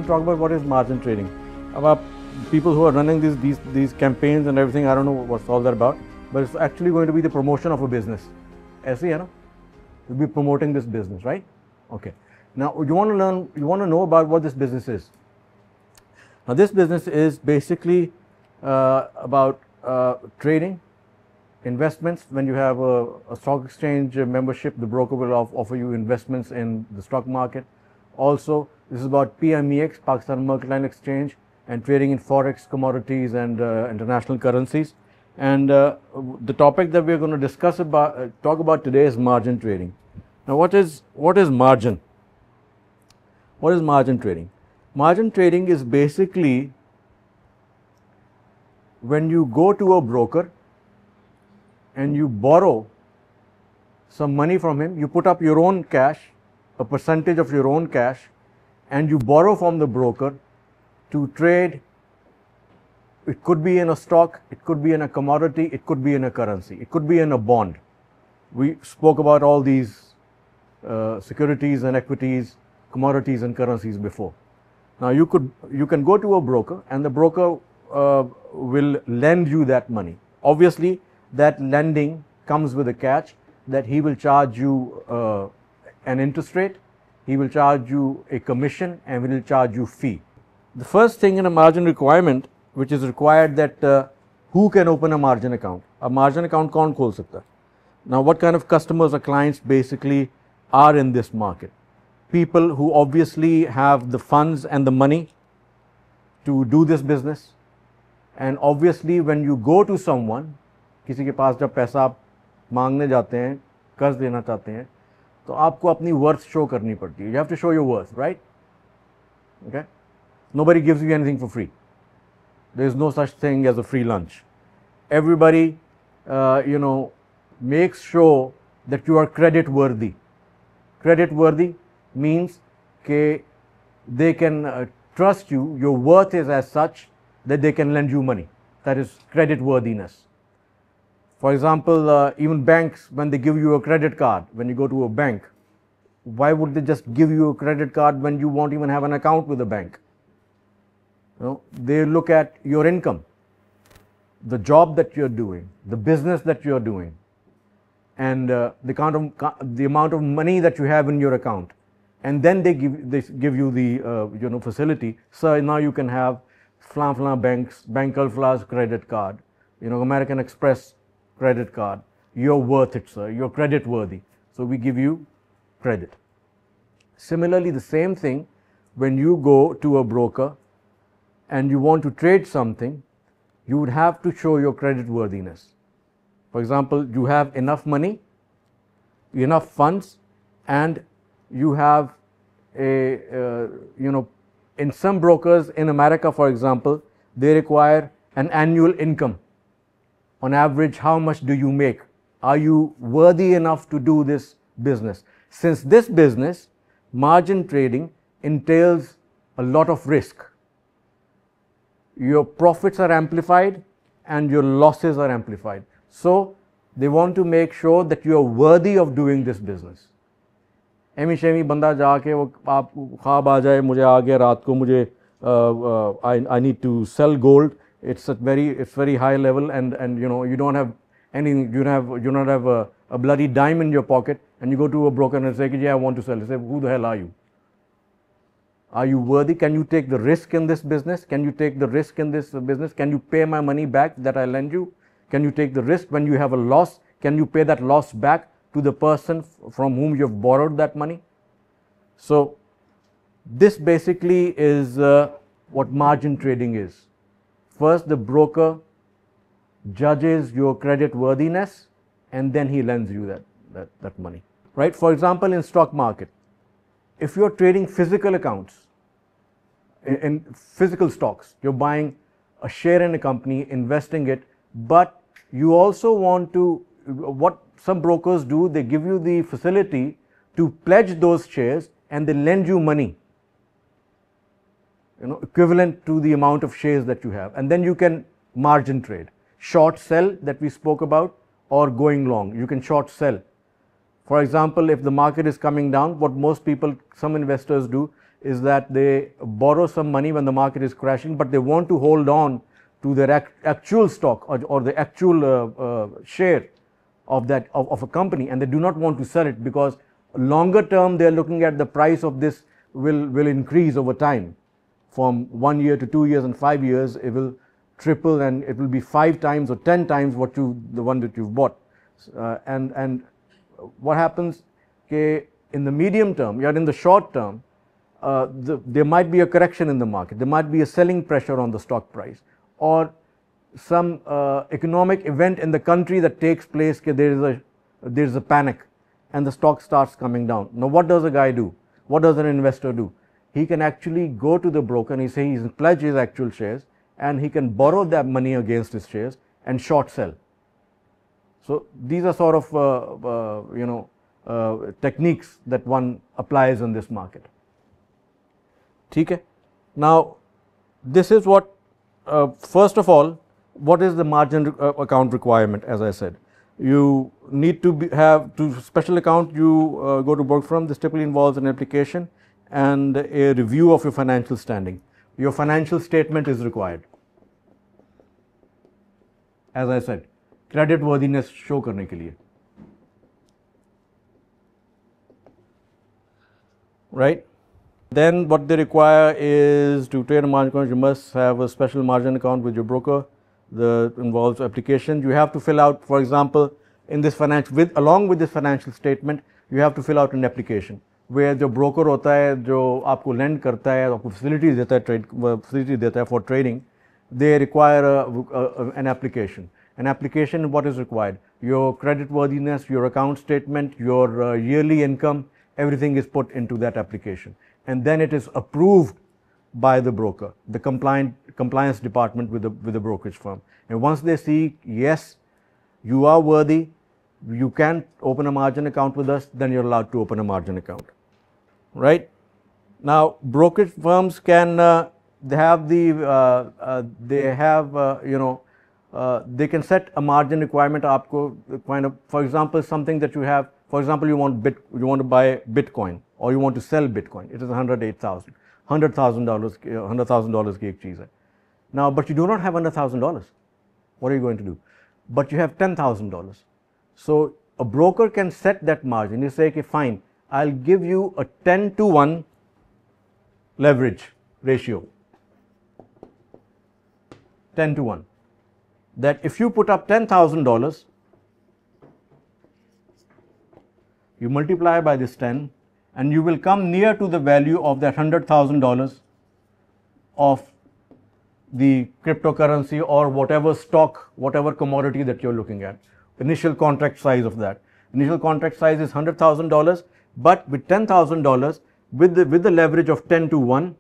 talk about what is margin trading. About people who are running these campaigns and everything, I don't know what's all that about, but it's actually going to be the promotion of a business. ऐसे ही है ना? You'll be promoting this business, right? Okay. Now you want to know about what this business is. Now this business is basically about trading, investments. When you have a stock exchange membership, the broker will offer you investments in the stock market. Also, this is about PMEX, Pakistan Mercantile Exchange, and trading in forex, commodities, and international currencies. And the topic that we're going to talk about today is margin trading. Now, what is margin? What is margin trading? Margin trading is basically when you go to a broker and you borrow some money from him, you put up your own cash, a percentage of your own cash, and you borrow from the broker to trade. It could be in a stock, it could be in a commodity, it could be in a currency, it could be in a bond. We spoke about all these securities and equities, commodities and currencies before. Now you can go to a broker and the broker will lend you that money. Obviously, that lending comes with a catch that he will charge you an interest rate, he will charge you a commission, and he will charge you fee. The first thing in a margin requirement which is required, that who can open a margin account? A margin account kaun khol sakta? Now what kind of customers or clients basically are in this market? People who obviously have the funds and the money to do this business. And obviously when you go to someone, किसी के पास जब पैसा आप मांगने जाते हैं, कर्ज देना चाहते हैं, तो आपको अपनी वर्थ शो करनी पड़ती है. You have to show your worth, right? Okay? Nobody gives you anything for free. There is no such thing as a free lunch. Everybody, makes sure that you are credit worthy. Credit worthy means that they can trust you. Your worth is as such that they can lend you money. That is credit worthiness. For example, even banks, when they give you a credit card, when you go to a bank, why would they just give you a credit card when you won't even have an account with the bank? They look at your income, the job that you're doing, the business that you're doing, and the amount of money that you have in your account, and then they give you the facility. So now you can have Flan Banks, Bank Alfla's credit card, American Express credit card. You're worth it, sir. You're credit worthy. So we give you credit. Similarly, the same thing when you go to a broker and you want to trade something, you would have to show your credit worthiness. For example, you have enough money, enough funds, and you have in some brokers in America, for example, they require an annual income. On average, how much do you make? Are you worthy enough to do this business? Since this business, margin trading, entails a lot of risk. Your profits are amplified and your losses are amplified. So they want to make sure that you are worthy of doing this business. एमी शेमी बंदा जाके वो आप ख्वाब आ जाए, मुझे आ गया रात को, मुझे I need to sell gold. It's very high level, and you don't have anything, you don't have a bloody dime in your pocket, and you go to a broker and say, yeah, I want to sell. They say, who the hell are you? Are you worthy? Can you take the risk in this business? Can you take the risk in this business? Can you pay my money back that I lend you? Can you take the risk when you have a loss? Can you pay that loss back to the person from whom you have borrowed that money? So this basically is what margin trading is. First, the broker judges your credit worthiness, and then he lends you that money, right? For example, in stock market, if you're trading physical accounts, in physical stocks, you're buying a share in a company, investing it, but you also want to, what some brokers do, they give you the facility to pledge those shares and they lend you money, equivalent to the amount of shares that you have, and then you can margin trade. Short sell that we spoke about, or going long, you can short sell. For example, if the market is coming down, what most people, some investors do is that they borrow some money when the market is crashing, but they want to hold on to their actual stock or the actual share of that of a company, and they do not want to sell it because longer term they are looking at the price of this will increase over time. From 1 year to 2 years and 5 years, it will triple and it will be 5 times or 10 times the one that you've bought. And what happens in the medium term, or in the short term, there might be a correction in the market, there might be a selling pressure on the stock price, or some economic event in the country that takes place, there is a panic and the stock starts coming down. Now what does a guy do? What does an investor do? He can actually go to the broker and he pledge his actual shares, and he can borrow that money against his shares and short sell. So these are sort of techniques that one applies in this market. Okay? Now this is what first of all, what is the margin account requirement? As I said, you need to have special account. You go to broker firm. This typically involves an application and a review of your financial standing. Your financial statement is required. As I said, credit worthiness show करने के लिए, right? Then what they require is to trade a margin account, you must have a special margin account with your broker. That involves application. You have to fill out, for example, in this along with this financial statement, you have to fill out an application where the broker होता है जो आपको lend करता है, आपको facilities देता है, facility देता है for trading. They require an application. An application, what is required? Your credit worthiness, your account statement, your yearly income, everything is put into that application, and then it is approved by the broker, the compliance department with the brokerage firm. And once they see, yes, you are worthy, you can open a margin account with us, then you're allowed to open a margin account, right? Now brokerage firms can they can set a margin requirement. आपको kind of, for example, something that you have, for example, you want to buy Bitcoin or you want to sell Bitcoin. It is $100,000 की एक चीज़ है. Now, but you do not have $100,000. What are you going to do? But you have $10,000. So a broker can set that margin. You say, okay, fine, I'll give you a 10-to-1 leverage ratio. 10-to-1. That if you put up $10,000, you multiply by this 10, and you will come near to the value of that $100,000 of the cryptocurrency or whatever stock, whatever commodity that you're looking at. Initial contract size of that. Initial contract size is $100,000, but with $10,000, with the leverage of 10-to-1,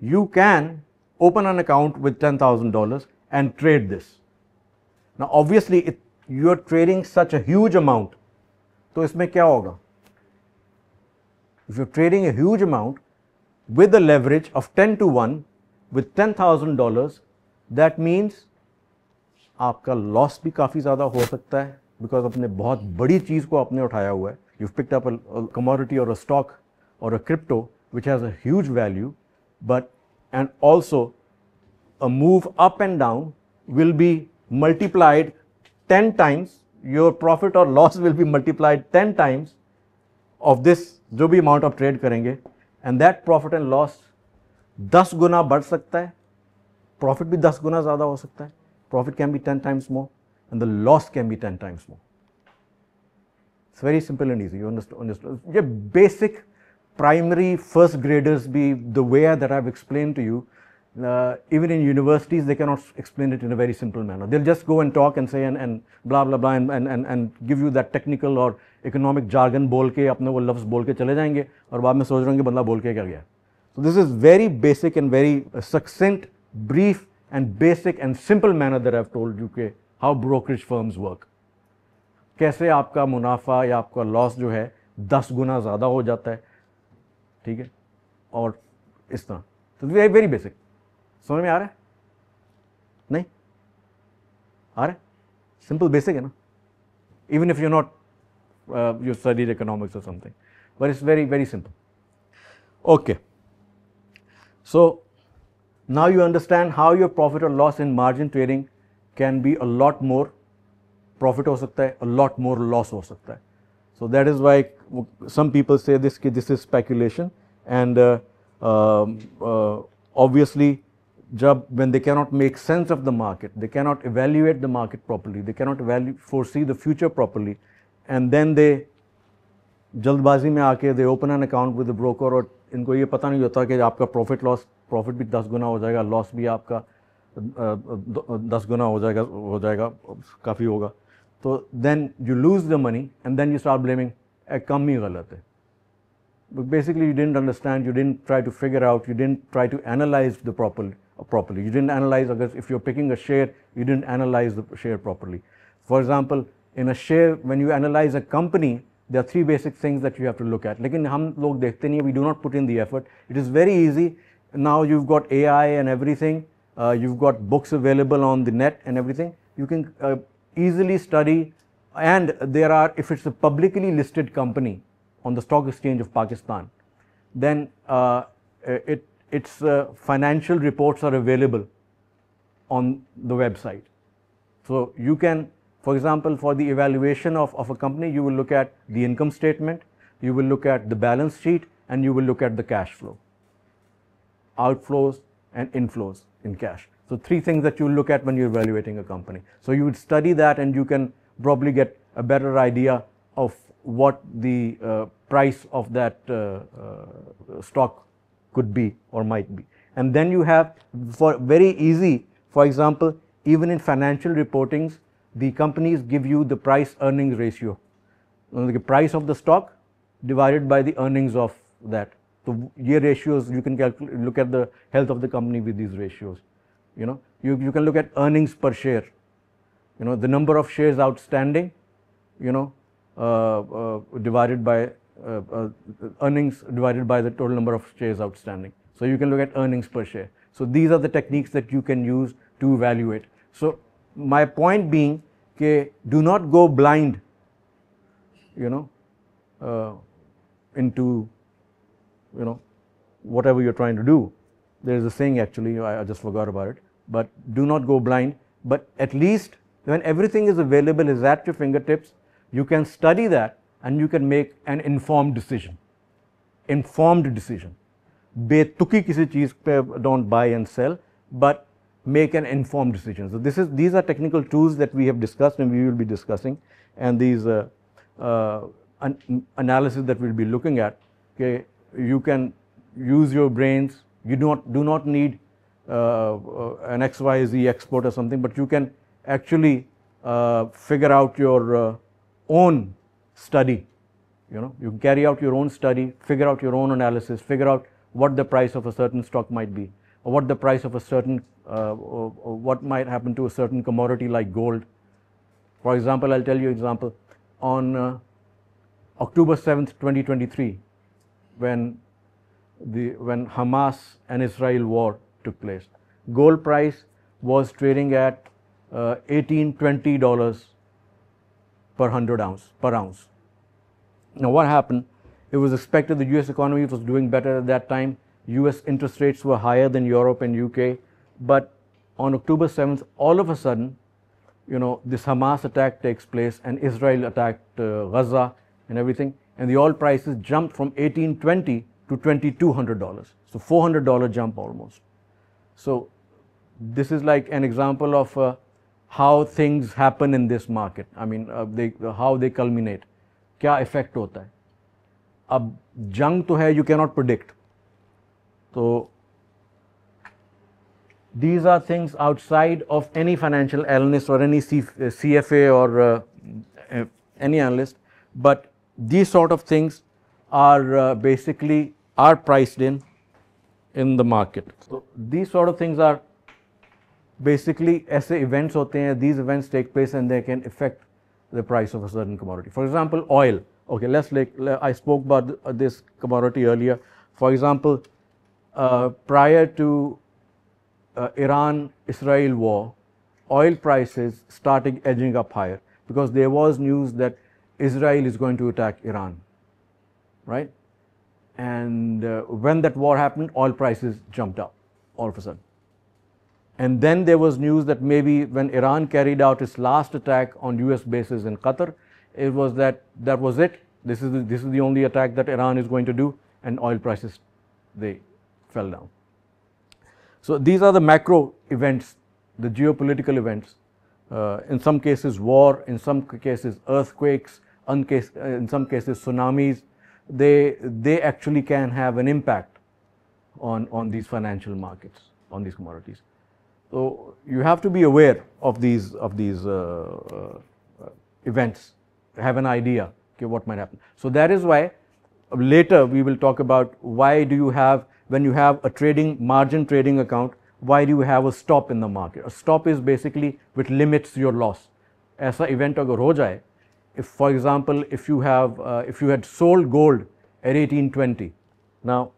you can open an account with $10,000 and trade this. Now obviously you are trading such a huge amount, तो इसमें क्या होगा? If you're trading a huge amount with the leverage of 10-to-1 with $10,000, that means आपका loss भी काफ़ी ज़्यादा हो सकता है, because अपने बहुत बड़ी चीज़ को आपने उठाया हुआ है. You've picked up a commodity or a stock or a crypto which has a huge value, and also a move up and down will be multiplied 10 times. Your profit or loss will be multiplied 10 times of this जो भी amount of trade करेंगे, and that profit and loss 10 गुना बढ़ सकता है, profit भी 10 गुना ज़्यादा हो सकता है. Profit can be 10 times more and the loss can be 10 times more. It's very simple and easy. You understand? ये basic primary first graders be the way that I've explained to you. Even in universities, they cannot explain it in a very simple manner. They'll just go and talk and say and blah blah blah and give you that technical or economic jargon बोल के अपने वो लफ्ज़ बोल के चले जाएंगे और बाद में सोच रहे होंगे बंदा बोल के क्या गया. So this is very basic and very succinct, brief and basic and simple manner that I've told you के how brokerage firms work. कैसे आपका मुनाफा या आपका लॉस जो है 10 गुना ज़्यादा हो जाता है, ठीक है, और इस तरह. तो वेरी बेसिक. समझ में आ रहा है? नहीं आ रहा है? सिंपल बेसिक है ना. Even if you're not you studied economics or something, but it's very simple. Okay. So now you understand how your profit or loss in margin trading can be a lot more profit हो सकता है, a lot more loss हो सकता है. So that is why some people say this is speculation, and obviously when they cannot make sense of the market, they cannot evaluate the market properly, they cannot foresee the future properly, and then they जल्दबाजी में आके दे open an account with the broker और इनको ये पता नहीं होता कि आपका प्रॉफिट भी 10 गुना हो जाएगा, लॉस भी आपका 10 गुना हो जाएगा काफ़ी होगा. तो then you lose the money and then you start blaming कम ही गलत है. Basically you didn't understand, you didn't try to figure out, you didn't try to analyze the properly. You didn't analyze, if you're picking a share, you didn't analyze the share properly. For example, in a share, when you analyze a company, there are 3 basic things that you have to look at. लेकिन हम लोग देखते नहीं, we do not put in the effort. It is very easy. Now you've got AI and everything. You've got books available on the net and everything. You can easily study, and there are, if it's a publicly listed company on the stock exchange of Pakistan, then its financial reports are available on the website. So you can, for example, for the evaluation of a company, you will look at the income statement, you will look at the balance sheet, and you will look at the cash flow, outflows and inflows in cash. So 3 things that you look at when you're evaluating a company. So you would study that, and you can probably get a better idea of what the price of that stock could be or might be. And then you have, for very easy, for example, even in financial reportings, the companies give you the price earnings ratio, the price of the stock divided by the earnings of that. So ye ratios, you can look at the health of the company with these ratios. You know, you can look at earnings per share, you know, the number of shares outstanding, you know, divided by earnings divided by the total number of shares outstanding. So you can look at earnings per share. So these are the techniques that you can use to evaluate. So my point being, do not go blind, you know, into, you know, whatever you're trying to do. There is a saying, actually, I just forgot about it, but do not go blind. But at least when everything is available, is at your fingertips, you can study that and you can make an informed decision. Informed decision. बेतुकी किसी चीज़ पे don't buy and sell, but make an informed decision. So these are technical tools that we have discussed and we will be discussing, and these analysis that we'll be looking at. Okay, you can use your brains. You do not need an XYZ expert or something, but you can actually figure out your own study. You know, you can carry out your own study, figure out your own analysis, figure out what the price of a certain stock might be, or what the price of a certain, or what might happen to a certain commodity like gold. For example, I'll tell you an example. On October 7th, 2023, when Hamas and Israel war took place, gold price was trading at $18-20 per 100 ounce per ounce. Now what happened? It was expected the US economy was doing better at that time. US interest rates were higher than Europe and UK, but on October 7th, all of a sudden, you know, this Hamas attack takes place and Israel attacked Gaza and everything, and the oil prices jumped from $18.20 to $2,200. So $400 jump almost. So this is like an example of how things happen in this market. I mean, how they culminate. क्या effect होता है. अब जंग तो है, you cannot predict. So these are things outside of any financial analyst or any CFA or any analyst, but these sort of things are basically priced in the market. So these sort of things are basically ऐसे events होते हैं. These events take place and they can affect the price of a certain commodity. For example, oil. Okay, I spoke about this commodity earlier. For example, prior to Iran-Israel war, oil prices started edging up higher because there was news that Israel is going to attack Iran, right? And when that war happened, oil prices jumped up all of a sudden. And then there was news that maybe when Iran carried out its last attack on US bases in Qatar, it was that was it. This is the only attack that Iran is going to do, and oil prices, they fell down. So these are the macro events, the geopolitical events. In some cases war, in some cases earthquakes, in some cases tsunamis. They actually can have an impact on these financial markets, on these commodities. So you have to be aware of these events, have an idea okay, what might happen. So that is why later we will talk about why do you have, when you have a margin trading account, why do you have a stop in the market? A stop is basically which limits your loss. ऐसा event अगर हो जाए, if for example if you had sold gold at 1820, now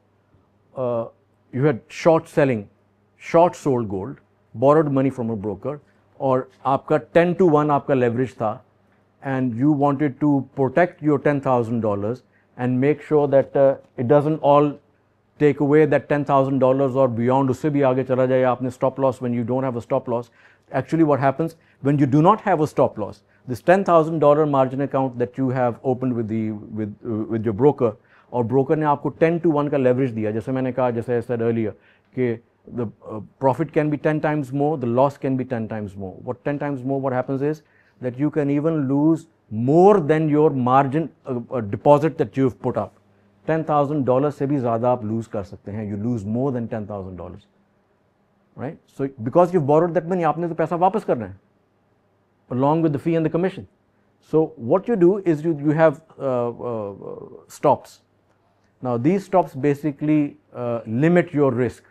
you had short sold gold, borrowed money from a broker, और आपका 10-to-1 आपका leverage था, and you wanted to protect your $10,000 and make sure that it doesn't all take away that $10,000 or beyond, उससे भी आगे चला जाए, आपने stop loss when you don't have a stop loss. Actually what happens when you do not have a stop loss, this $10,000 margin account that you have opened with your broker, और broker ने आपको 10-to-1 का leverage दिया, जैसे मैंने कहा, जैसे I said earlier, कि the profit can be 10 times more, the loss can be 10 times more. What 10 times more, what happens is that you can even lose more than your margin deposit that you've put up. $10,000 से भी ज़्यादा आप lose कर सकते हैं. You lose more than $10,000, right? So because you've borrowed that money, आपने तो पैसा वापस करना है, along with the fee and the commission. So what you do is you have stops. Now these stops basically limit your risk.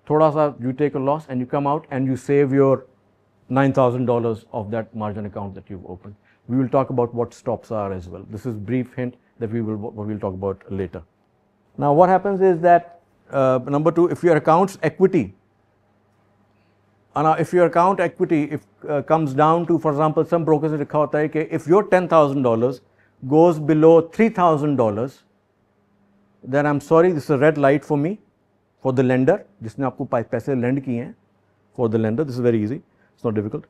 थोड़ा सा you take a loss and you come out and you save your $9,000 of that margin account that you've opened. We will talk about what stops are as well. This is brief hint that we'll talk about later. Now what happens is that number two, if your account's equity, if your account equity comes down to, for example, some brokers ने लिखा होता है कि if your $10,000 goes below $3,000, then I'm sorry, this is a red light for me, for the lender, जिसने आपको पैसे lend किए हैं, for the lender, this is very easy, it's not difficult.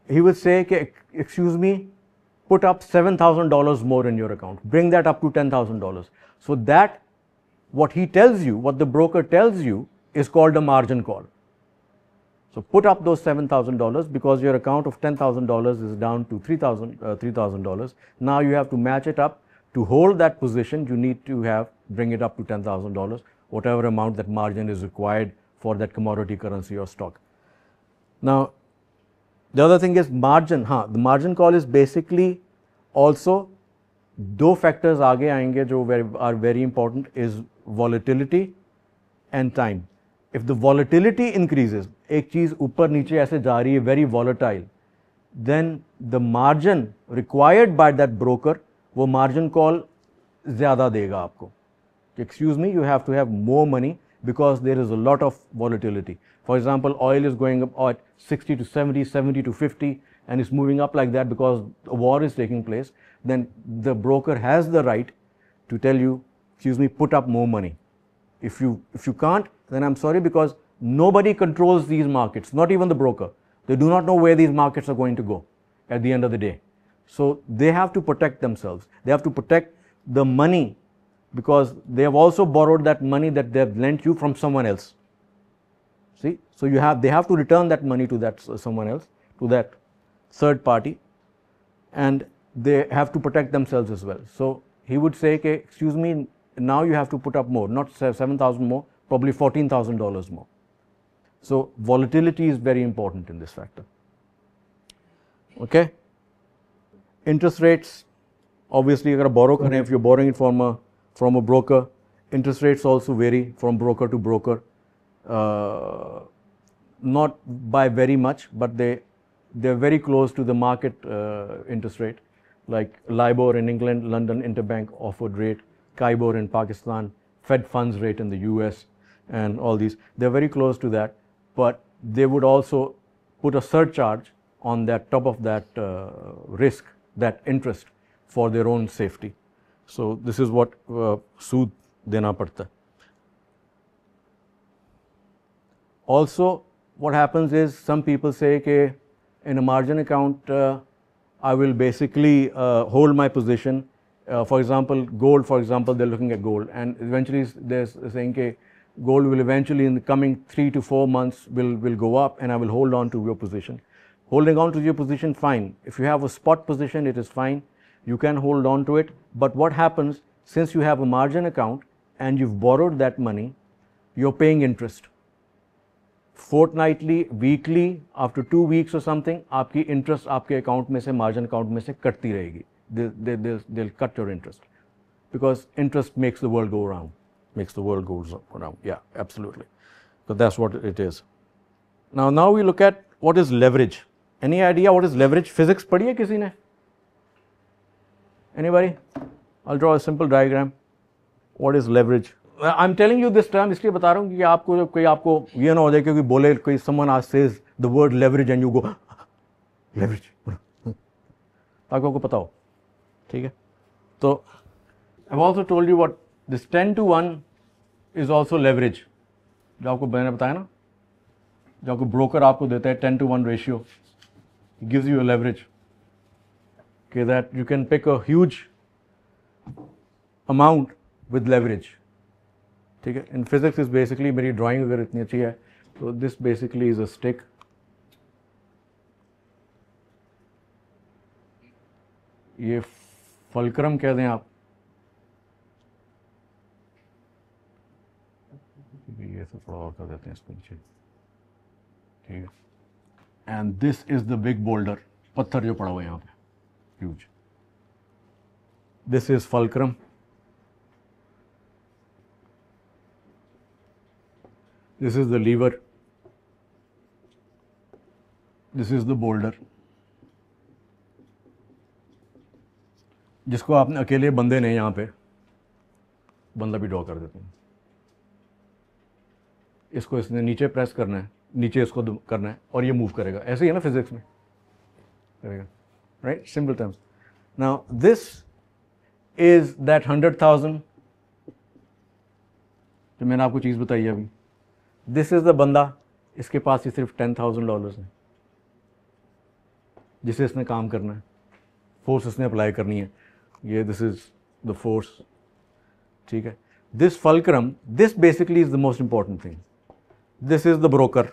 He would say, excuse me, put up $7,000 more in your account, bring that up to $10,000. So that, what he tells you, what the broker tells you, is called a margin call. So put up those $7,000 because your account of $10,000 is down to $3,000. Now you have to match it up. To hold that position, you need to bring it up to $10,000, whatever amount that margin is required for that commodity, currency or stock. Now, the other thing is margin. The margin call is basically also दो factors आगे आएंगे जो are very important is volatility and time. If the volatility increases, एक चीज ऊपर नीचे ऐसे जा रही है, very volatile, then the margin required by that broker, वो margin call ज़्यादा देगा आपको. Excuse me, you have to have more money because there is a lot of volatility. For example, oil is going up at 60 to 70, 70 to 50, and it's moving up like that because a war is taking place. Then the broker has the right to tell you, excuse me, put up more money. If you can't, then I'm sorry, because nobody controls these markets, not even the broker. They do not know where these markets are going to go at the end of the day. So they have to protect themselves. They have to protect the money because they have also borrowed that money that they have lent you from someone else. See, so they have to return that money to that someone else, to that third party, and they have to protect themselves as well. So he would say, okay, excuse me, now you have to put up more, not 7,000 more, probably $14,000 more. So volatility is very important in this factor. Okay. Interest rates, obviously, if you're borrowing it from a broker, interest rates also vary from broker to broker. Not by very much, but they're very close to the market interest rate, like LIBOR in England, London Interbank Offered Rate, CIBOR in Pakistan, Fed funds rate in the US, and all these. They're very close to that, but they would also put a surcharge on that top of that risk, that interest, for their own safety. So this is what सूद देना पड़ता है. Also, what happens is some people say that in a margin account, I will basically hold my position. For example, gold, for example, they're looking at gold, and eventually they're saying that gold will eventually in the coming 3 to 4 months will go up, and I will hold on to your position. Holding on to your position, fine. If you have a spot position, it is fine. You can hold on to it. But what happens, since you have a margin account and you've borrowed that money, you're paying interest. Fortnightly, weekly, after 2 weeks or something, आपकी interest आपके account में से, margin account में से कटती रहेगी. They'll cut your interest, because interest makes the world go round. Makes the world go around. Yeah, absolutely. So that's what it is. Now we look at what is leverage. Any idea what is leverage? Physics पढ़ी है किसी ने? Anybody? I'll draw a simple diagram. What is leverage? I'm telling you this term इसलिए बता रहा हूँ कि आपको कोई आपको ये ना हो जाए क्योंकि बोले कोई someone says the word leverage and you go leverage ताकि आपको पता हो. ठीक है. तो I've also told you what this 10-to-1 is also leverage. जो आपको मैंने बताया ना, जो आपको ब्रोकर आपको देता है 10-to-1 ratio, it gives you a leverage. Okay, that you can pick a huge amount with leverage. ठीक है. In physics is basically मेरी drawing अगर इतनी अच्छी है तो this basically is a stick. ये फलक्रम कह दें आप. ये तो थोड़ा और कर देते हैं इसको नीचे. ठीक है. And this is the big boulder. पत्थर जो पड़ा हुआ है यहाँ पे. Huge. This is fulcrum. This is the lever. This is the boulder. जिसको आपने अकेले बंदे ने यहाँ पे बंदा भी ड्रॉ कर देते हैं. इसको इसने नीचे प्रेस करना है, नीचे इसको करना है और ये मूव करेगा. ऐसे ही है ना फिजिक्स में करेगा. Right? Simple terms. Now this is that 100,000 जो मैंने आपको चीज़ बताई है अभी. This is the बंदा, इसके पास ही सिर्फ $10,000 है जिसे इसने काम करना है. फोर्स इसने अप्लाई करनी है. ये this is the force. ठीक है. This fulcrum, this basically is the most important thing. This is the broker.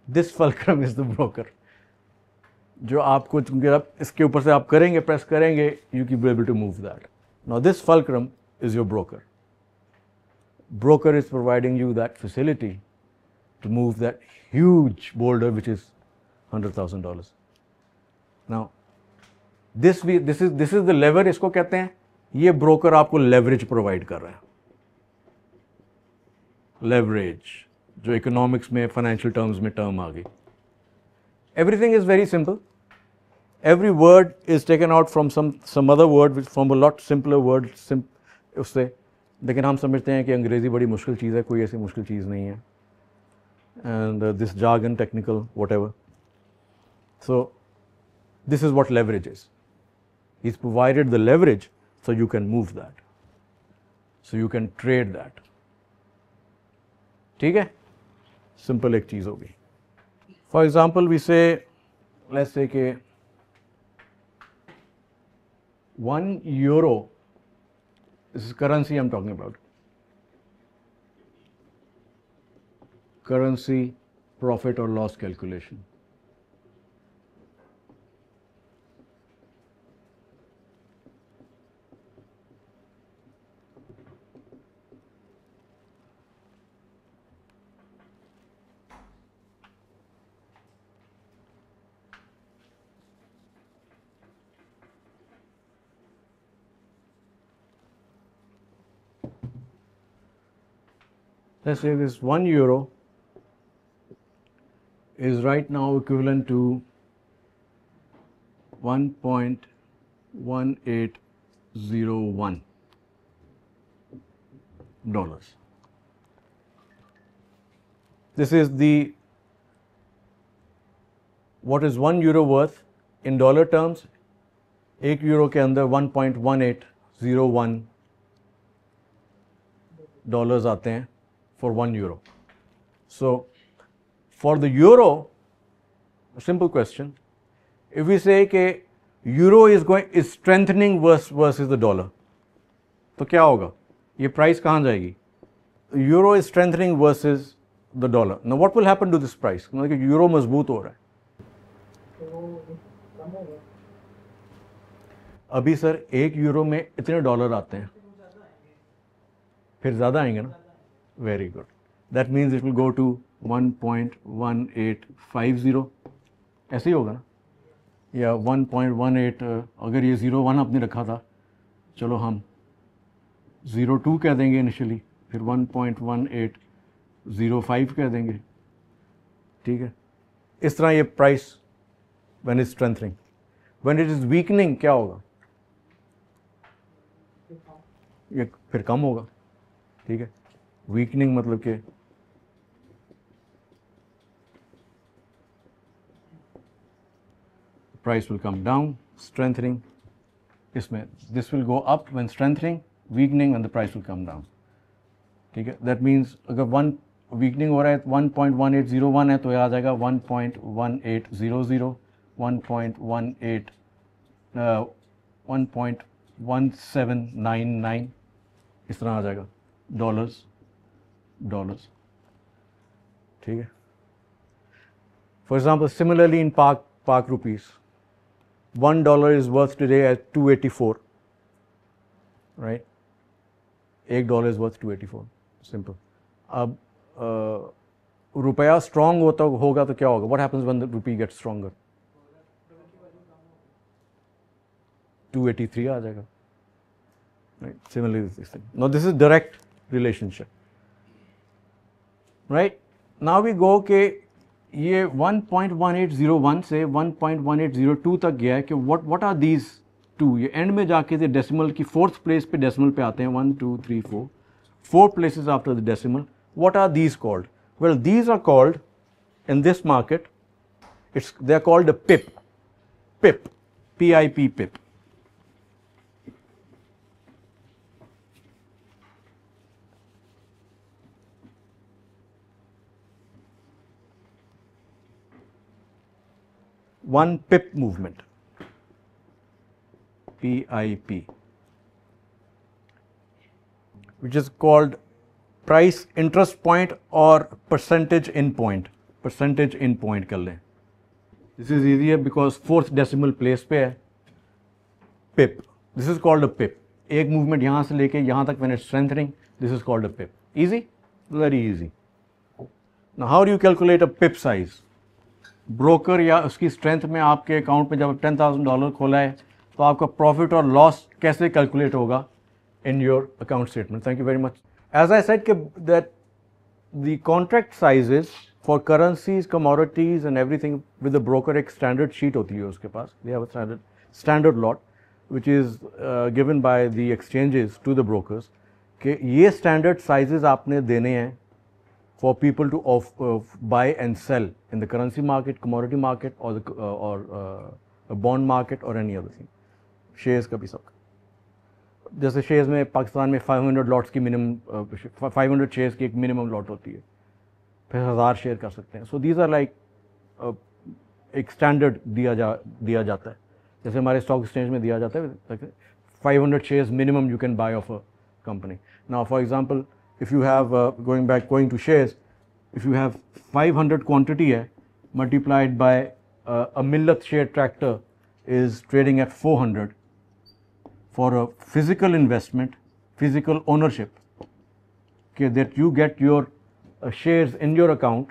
This fulcrum is the broker. जो आपको आप इसके ऊपर से आप करेंगे, प्रेस करेंगे, you can be able to move that. Now this fulcrum is your broker. Broker is providing you that facility to move that huge boulder which is $100,000. Now this is the lever. इसको कहते हैं, ये broker आपको leverage provide कर रहा है. Leverage जो economics में फाइनेंशियल टर्म्स में टर्म आ गई. Everything is very simple. Every word is taken out from some other word from a lot simpler word उससे. लेकिन हम समझते हैं कि अंग्रेज़ी बड़ी मुश्किल चीज़ है. कोई ऐसी मुश्किल चीज़ नहीं है. And this jargon, technical, whatever. So this is what leverage is. He's provided the leverage so you can move that, so you can trade that. ठीक है. सिंपल एक चीज़ होगी. फॉर एग्जाम्पल वी से लेट्स से कि €1, this is currency I'm talking about. Currency profit or loss calculation. Let's say this €1 is right now equivalent to $1.1801. This is the what is €1 worth in dollar terms 1 euro के अंदर 1.1801 dollars आते हैं for 1 euro. So for the euro, simple question, if we say कि euro is strengthening versus the dollar, तो क्या होगा? ये price कहाँ जाएगी? Euro is strengthening versus the dollar. Now what will happen to this price? मतलब कि euro मजबूत हो रहा है. अभी सर 1 यूरो में इतने डॉलर आते हैं, फिर ज़्यादा आएंगे ना. Very good. That means it will go to 1.1850. ऐसे ही होगा ना, या 1.18. अगर ये 01 आपने रखा था, चलो हम 02 कह देंगे इनिशियली, फिर 1.1805 कह देंगे. ठीक है. इस तरह ये price when is strengthening, when it is weakening क्या होगा? ये फिर कम होगा. ठीक है. वीकनिंग मतलब कि price will come down. Strengthening, इसमें this will go up when strengthening, weakening and the price will come down. ठीक है. दैट मीन्स अगर वन वीकनिंग हो रहा है 1.1801 है तो ये आ जाएगा 1.1800, 1.18 1.1799, इस तरह आ जाएगा डॉलर्स. ठीक है. फॉर एग्जाम्पल, सिमिलरली इन पाक rupees, $1 is worth today at 284, right? $1 is worth 284. Simple. अब रुपया स्ट्रांग होगा तो क्या होगा? What happens when the rupee gets stronger? 283 आ जाएगा. Right? Similarly this thing. Now this is direct relationship. Right? Now we go के ये 1.1801 से 1.1802 तक गया है कि what are these two? ये एंड में जाके से डेसिमल की 4th प्लेस पे डेसिमल पे आते हैं. 1 2 3 4 places after the decimal. What are these called? Well, these are called in this market, they are called a pip. PIP, PIP. One pip movement, PIP, which is called price interest point or percentage in point. Percentage in point कर लें. This is easier because 4th decimal place पे है. PIP. This is called a PIP. एक movement यहाँ से लेके यहाँ तक when it's strengthening, this is called a PIP. Easy? Very easy. Now how do you calculate a PIP size? Broker या उसकी स्ट्रेंथ में आपके अकाउंट में जब $10,000 खोला है तो आपका प्रॉफिट और लॉस कैसे कैलकुलेट होगा in your account statement. Thank you very much. As I said that the contract sizes for currencies, commodities and everything with the broker एक स्टैंडर्ड शीट होती है उसके पास. They have a standard lot which is given by the exchanges to the brokers कि ये standard sizes आपने देने हैं for people to buy and sell in the currency market, commodity market, or a bond market or any other thing. Shares का भी सब. जैसे shares में पाकिस्तान में 500 lots की minimum 500 shares की एक minimum lot होती है, फिर 1000 share कर सकते हैं. So these are like एक standard दिया जाता है. जैसे हमारे stock exchange में दिया जाता है 500 shares minimum you can buy of a company. Now for example, if you have going to shares, if you have 500 quantity है multiplied by a Millat share tractor is trading at 400 for a physical investment, physical ownership, okay, that you get your shares in your account.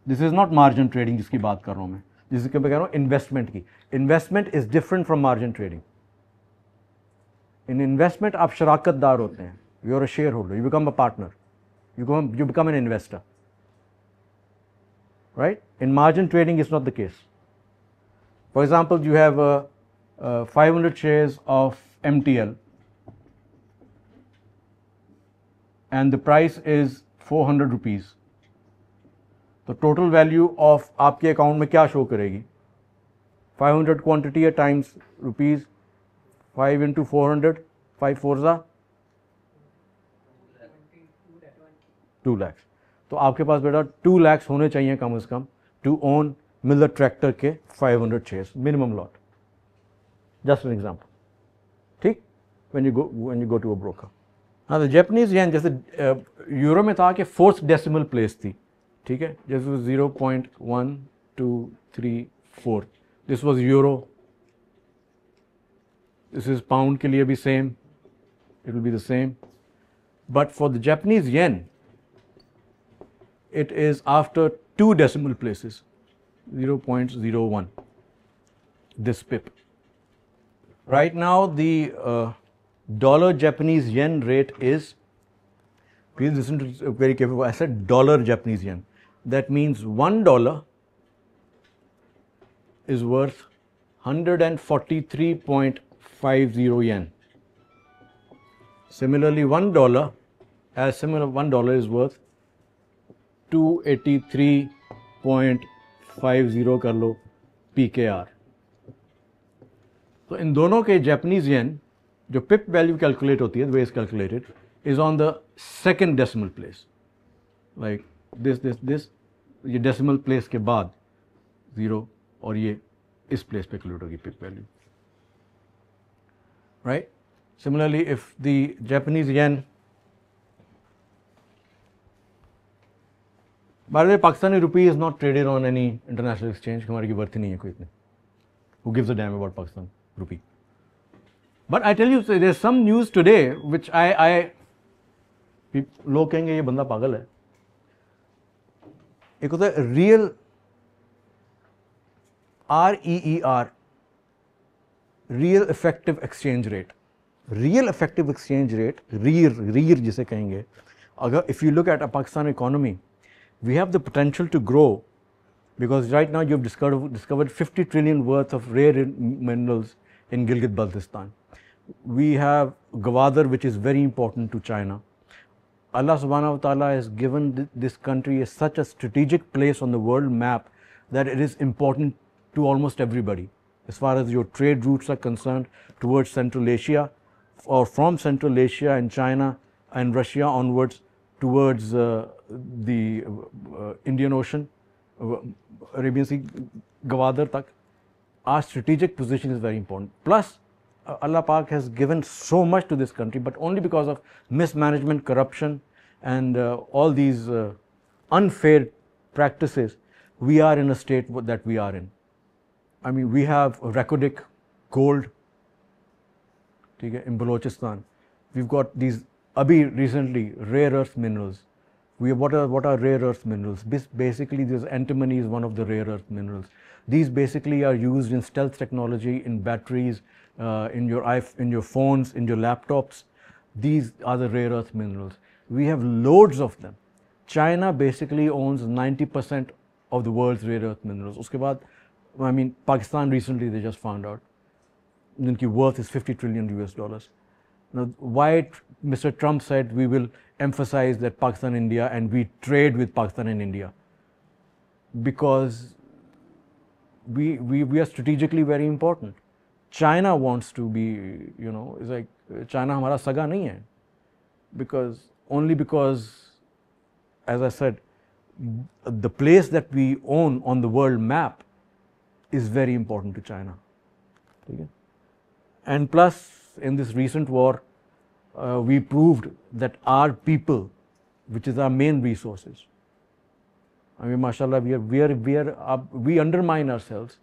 This is not margin trading जिसकी बात कर रहा हूँ मैं, जिसकी मैं कह रहा हूँ investment की. Investment is different from margin trading. In investment आप शराकतदार होते हैं. You are a shareholder. You become a partner. You become an investor. Right? In margin trading, it's not the case. For example, you have 500 shares of MTL, and the price is 400 rupees. तो total value of आपके account में क्या show करेगी? 500 quantity है times rupees 5 into 400, 5 4 2 lakh. तो आपके पास बेटा 2 लाख होने चाहिए कम से कम टू ओन मिलर ट्रैक्टर के 500 shares minimum lot. Just an example, ठीक? when you go to a broker. हाँ, तो जैपनीज येन जैसे यूरो में था कि फोर्थ डेसिमल प्लेस थी, ठीक है, जैसे 0.1234, this was euro, this is pound के लिए भी same, it will be the same, but for the Japanese yen it is after 2 decimal places, 0.01, this pip. Right now the dollar Japanese yen rate is, please listen to very carefully, I said dollar Japanese yen. That means $1 is worth 143.50 yen. Similarly, $1 is worth 283.50 कर लो PKR. तो इन दोनों के Japanese yen जो पिप value calculate होती है, the way is calculated, is on the second decimal place, like this ये decimal place के बाद 0 और ये इस प्लेस पे कैलकुलेट होगी pip value, right? Similarly if the Japanese yen, by the way Pakistani rupee is not traded on any international exchange, हमारे की वर्थ ही नहीं है कोई इतनी, who gives a damn about Pakistan rupee. But I tell you, there's some news today which लोग कहेंगे ये बंदा पागल है। एक होता है real REER, real effective exchange rate. Real effective exchange rate, REER जिसे कहेंगे, अगर if you look at a Pakistan economy, we have the potential to grow, because right now you've discovered 50 trillion worth of rare minerals in Gilgit-Baltistan. We have Gwadar, which is very important to China. Allah subhanahu wa ta'ala has given this country such a strategic place on the world map that it is important to almost everybody. As far as your trade routes are concerned towards Central Asia, or from Central Asia and China and Russia onwards towards the Indian Ocean, Arabian Sea, Gwadar tak, our strategic position is very important. Plus, Allah Pak has given so much to this country, but only because of mismanagement, corruption, and all these unfair practices, we are in a state that we are in. I mean, we have Reko Diq gold, in Balochistan. We've got these recently rare earth minerals. What are rare earth minerals? Basically, this antimony is one of the rare earth minerals. These basically are used in stealth technology, in batteries, in your phones, in your laptops. These are the rare earth minerals. We have loads of them. China basically owns 90% of the world's rare earth minerals. Uske baad, I mean, Pakistan recently they just found out, inki worth is 50 trillion US dollars. Now, why Mr. Trump said we will emphasize that Pakistan and India and we trade with Pakistan and India? Because we are strategically very important. China wants to be, it's like China hamara saga nahi hai, because as I said, the place that we own on the world map is very important to China. Okay? And plus, in this recent war, we proved that our people, which is our main resources, I mean, mashallah, we undermine ourselves,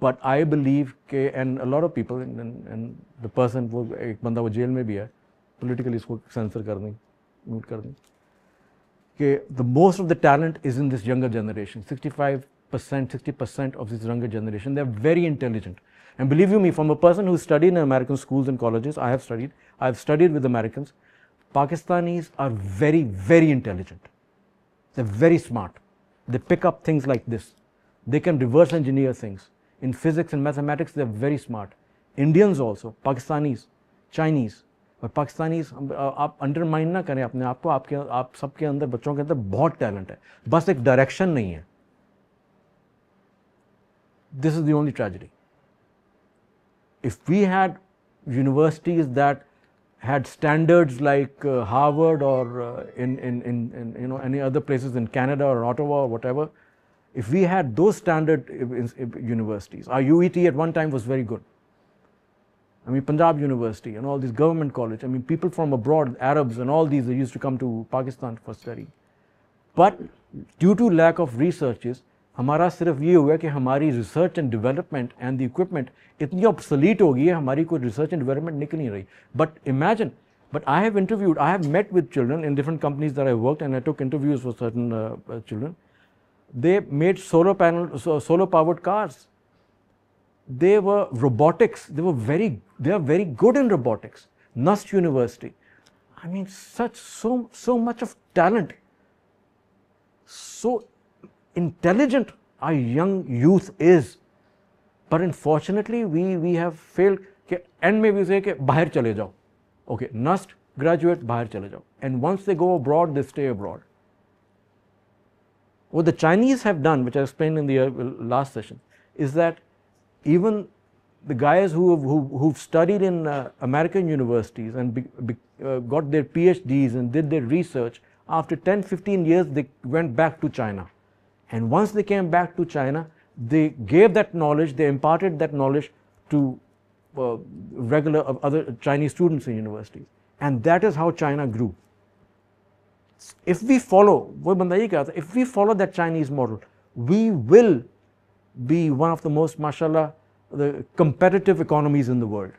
but I believe, and a lot of people, and the person, एक बंदा वो jail में भी है, politically इसको censor कर दें, mute कर दें, कि the most of the talent is in this younger generation. 65%, 60% of this younger generation, they're very intelligent. And believe you me, from a person who studied in American schools and colleges, I've studied with Americans, Pakistanis are very, very intelligent. They're very smart. They pick up things like this. They can reverse engineer things. In physics and mathematics, they're very smart. Indians also, Pakistanis, Chinese, और पाकिस्तानी आप undermine ना करें अपने आप को, आप सबके अंदर, बच्चों के अंदर बहुत टैलेंट है, बस एक डायरेक्शन नहीं है. This is the only tragedy. If we had universities that had standards like Harvard or in you know any other places in Canada or Ottawa or whatever, if we had those standard universities, our UET at one time was very good. I mean, Punjab University and all these government colleges. I mean, people from abroad, Arabs and all these, they used to come to Pakistan for study. But due to lack of researches, हमारा सिर्फ ये हुआ कि हमारी research and development and the equipment इतनी obsolete हो गई है, हमारी कोई रिसर्च एंड डेवलपमेंट निकल नहीं रही. But imagine, but I have met with children in different companies that I worked and I took interviews for certain children. They made solar powered cars. They were robotics. They are very good in robotics. Nust University. I mean, so much of talent. So intelligent our young youth is. But unfortunately, we have failed. And maybe say कि बाहर चले जाओ. Okay, Nust graduate बाहर चले जाओ. And once they go abroad, they stay abroad. What the Chinese have done, which I explained in the last session, is that even the guys who've studied in American universities and got their PhDs and did their research, after 10-15 years they went back to China. And once they came back to China, they gave that knowledge, they imparted that knowledge to regular other Chinese students in universities. And that is how China grew. If we follow, if we follow that Chinese model, we will be one of the most, mashallah, the competitive economies in the world.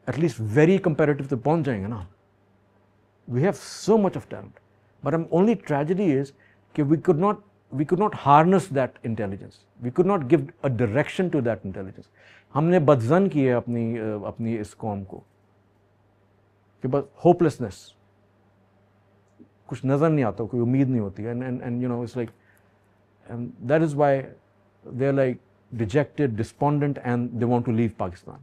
At least very competitive to पहुंच जाएंगे ना. We have so much of talent, but the only tragedy is that we could not harness that intelligence. We could not give a direction to that intelligence. हमने बदज़न की है अपनी इस कौम को. कि बस होपलेसनेस, कुछ नज़र नहीं आता, कोई उम्मीद नहीं होती. And you know it's like that is why they are like dejected, despondent and they want to leave Pakistan.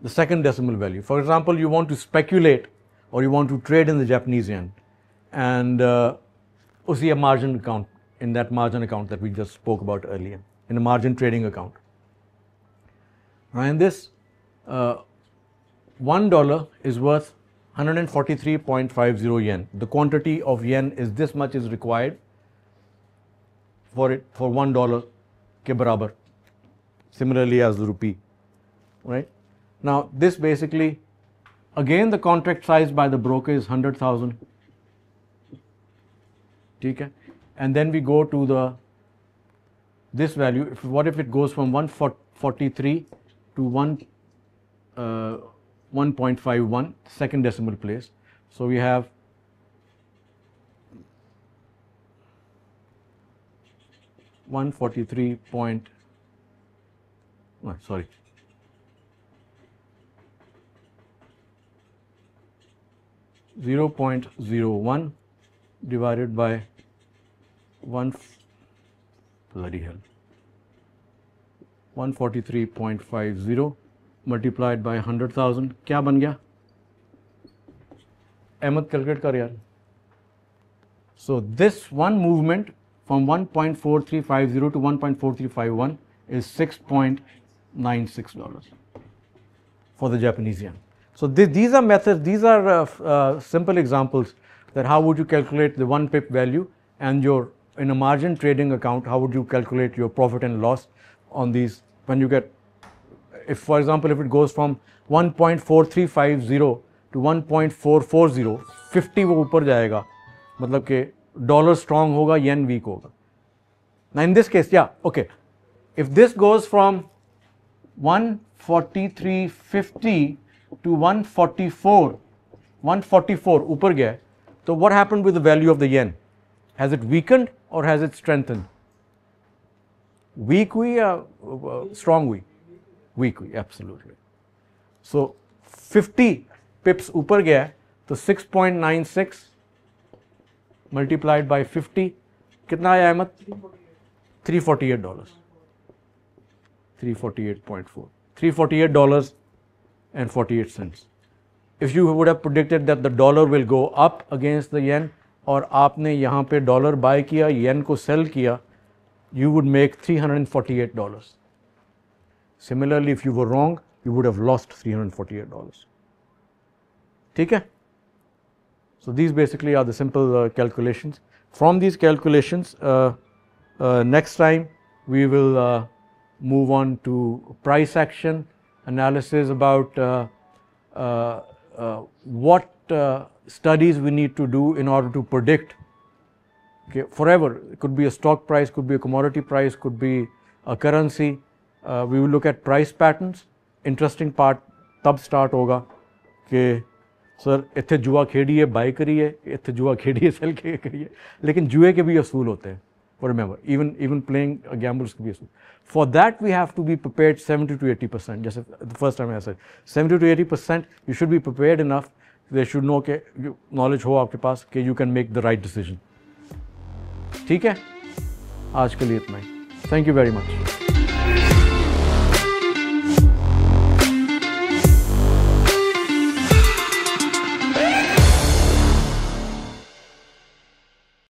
The second decimal value, for example, you want to speculate और you want to trade in the Japanese yen and उसी margin account, in that margin account that we just spoke about earlier, in a margin trading account. Now in this, $1 is worth 143.50 yen. The quantity of yen is this much is required for $1 ke barabar. Similarly as the rupee, right? Now this basically, again the contract size by the broker is 100,000. Okay? And then we go to this value. What if it goes from 143 to 1.51, second decimal place? So we have 143 point, oh, sorry, 0.01 divided by 1, bloody hell, 143.50 multiplied by 100,000. क्या बन गया? Ahmad calculate कर यार. So this one movement from 1.4350 to 1.4351 is $6.96 for the Japanese yen. So these are methods, these are simple examples that how would you calculate the 1 pip value, and your, in a margin trading account, how would you calculate your profit and loss on these when you get, if for example, if it goes from 1.4350 to 1.440, 50 वो ऊपर जाएगा, मतलब कि dollar strong होगा, yen weak होगा. Now in this case, yeah, okay, if this goes from 143.50 to 144 ऊपर गया, so what happened with the value of the yen? Has it weakened or has it strengthened? Weak हुई या strong हुई? Weak हुई, absolutely. So 50 pips ऊपर गया है, तो 6.96 multiplied by 50 कितना आया Ahmad? $348. 348.4. $348.48. If you would have predicted that the dollar will go up against the yen और आपने यहाँ पे डॉलर बाय किया, येन को सेल किया, you would make $348. Similarly, if you were wrong, you would have lost $348. ठीक है? So these basically are the simple calculations. From these calculations, next time we will move on to price action analysis about what studies we need to do in order to predict. Okay, forever, it could be a stock price, could be a commodity price, could be a currency. We will look at price patterns. Interesting part तब start होगा कि sir इत्थे जुआ खेड़िए bye करिए, इत्थे जुआ खेड़िए cell करिए, लेकिन जुए के भी असूल होते हैं. Remember, even playing gambles can be असूल. For that we have to be prepared 70 to 80%. जैसे the first time I said 70 to 80%, you should be prepared enough. They should know कि knowledge हो आपके पास कि you can make the right decision. ठीक है? आज के लिए इतना ही. Thank you very much.